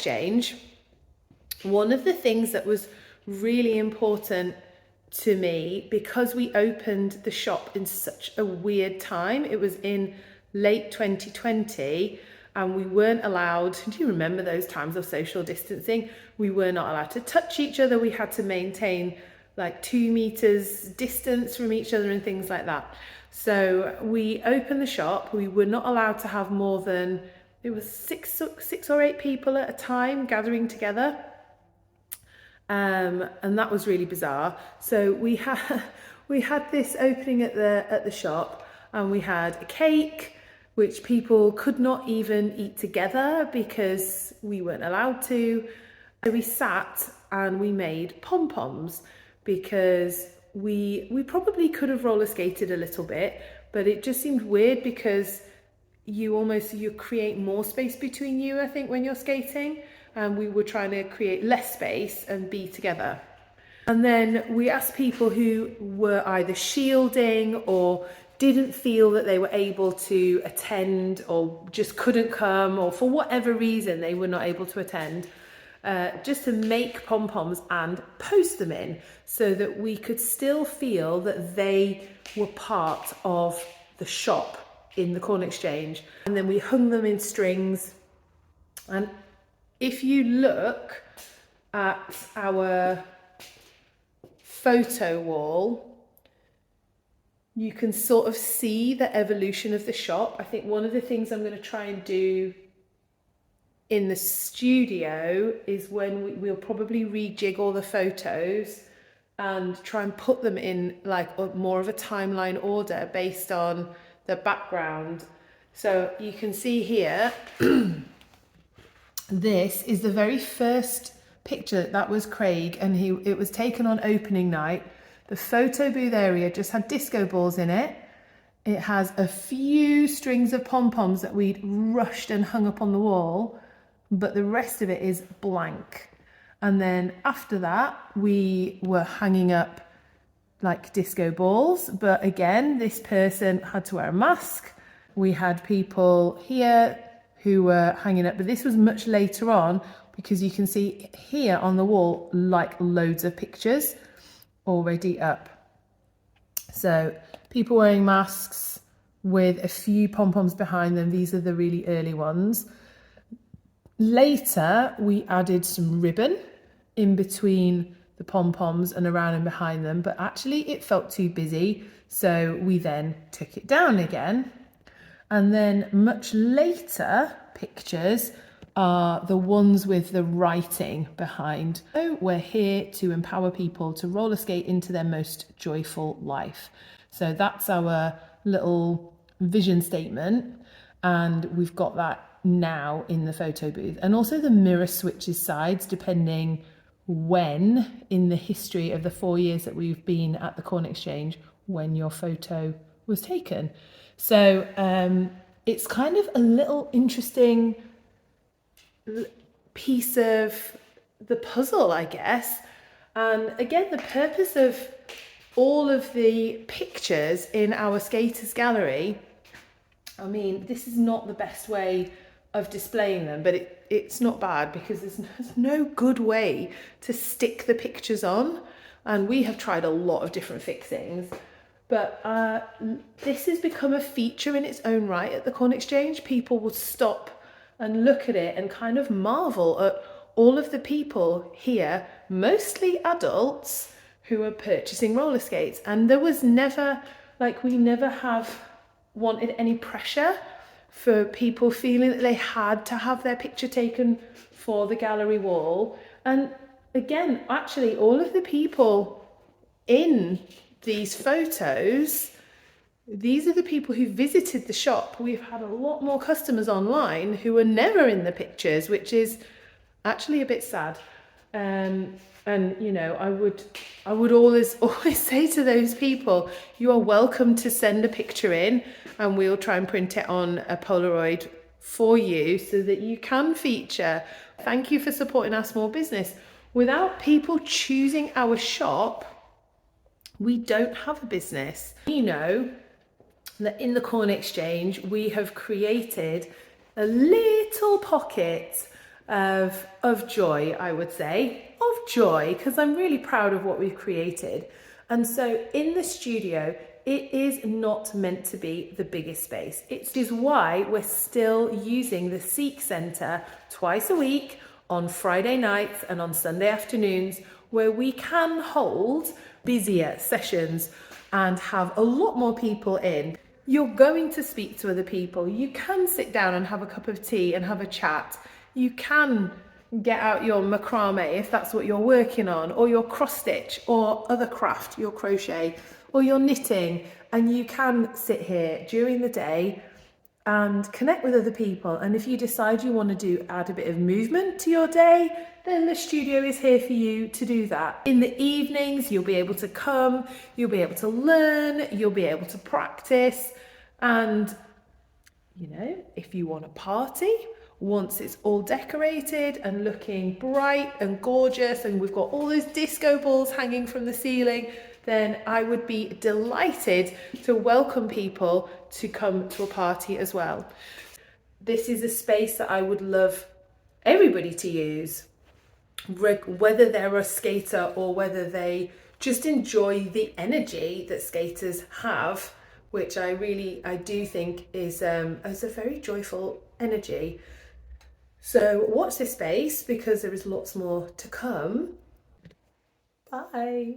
Exchange, one of the things that was really important to me, because we opened the shop in such a weird time, it was in late 2020, and we weren't allowed, do you remember those times of social distancing? We were not allowed to touch each other. We had to maintain like 2 meters distance from each other and things like that. So we opened the shop. We were not allowed to have more than, it was six or eight people at a time gathering together. And that was really bizarre. So we had this opening at the shop, and we had a cake, which people could not even eat together because we weren't allowed to. So we sat and we made pom-poms, because we probably could have roller skated a little bit, but it just seemed weird because you create more space between you, I think, when you're skating, and we were trying to create less space and be together. And then we asked people who were either shielding or didn't feel that they were able to attend, or just couldn't come, or for whatever reason they were not able to attend, just to make pom-poms and post them in, so that we could still feel that they were part of the shop in the Corn Exchange. And then we hung them in strings. And if you look at our photo wall, you can sort of see the evolution of the shop. I think one of the things I'm going to try and do in the studio is when we'll probably rejig all the photos and try and put them in like more of a timeline order based on the background. So you can see here, this is the very first picture. That was Craig, and it was taken on opening night. The photo booth area just had disco balls in it. It has a few strings of pom-poms that we'd rushed and hung up on the wall, but the rest of it is blank. And then after that, we were hanging up like disco balls, but again, this person had to wear a mask. We had people here who were hanging up, but this was much later on, because you can see here on the wall like loads of pictures already up. So people wearing masks with a few pom-poms behind them. These are the really early ones. Later, we added some ribbon in between the pom-poms and around and behind them, but actually it felt too busy, so we then took it down again. And then much later pictures are the ones with the writing behind. So we're here to empower people to roller skate into their most joyful life. So that's our little vision statement, and we've got that now in the photo booth. And also the mirror switches sides depending when in the history of the 4 years that we've been at the Corn Exchange when your photo was taken. So it's kind of a little interesting piece of the puzzle, I guess. And again, the purpose of all of the pictures in our skaters gallery, I mean, this is not the best way of displaying them, but it's not bad, because there's no good way to stick the pictures on, and we have tried a lot of different fixings, but this has become a feature in its own right at the Corn Exchange. People will stop and look at it and kind of marvel at all of the people here, mostly adults, who are purchasing roller skates. And there was never, like, we never have wanted any pressure for people feeling that they had to have their picture taken for the gallery wall. And again, actually, all of the people in these photos, these are the people who visited the shop. We've had a lot more customers online who were never in the pictures, which is actually a bit sad. And you know, I would always say to those people, you are welcome to send a picture in, and we'll try and print it on a Polaroid for you so that you can feature. Thank you for supporting our small business. Without people choosing our shop, we don't have a business. You know that in the Corn Exchange, we have created a little pocket of joy, I would say, of joy, because I'm really proud of what we've created. And so in the studio, it is not meant to be the biggest space. It is why we're still using the Seek Centre twice a week on Friday nights and on Sunday afternoons, where we can hold busier sessions and have a lot more people in. You're going to speak to other people. You can sit down and have a cup of tea and have a chat. You can get out your macrame if that's what you're working on, or your cross stitch, or other craft, your crochet, or your knitting, and you can sit here during the day and connect with other people. And if you decide you want to add a bit of movement to your day, then the studio is here for you to do that. In the evenings, you'll be able to come, you'll be able to learn, you'll be able to practice. And, you know, if you want a party, once it's all decorated and looking bright and gorgeous, and we've got all those disco balls hanging from the ceiling, then I would be delighted to welcome people to come to a party as well. This is a space that I would love everybody to use, whether they're a skater or whether they just enjoy the energy that skaters have, which I do think is a very joyful energy. So watch this space, because there is lots more to come. Bye.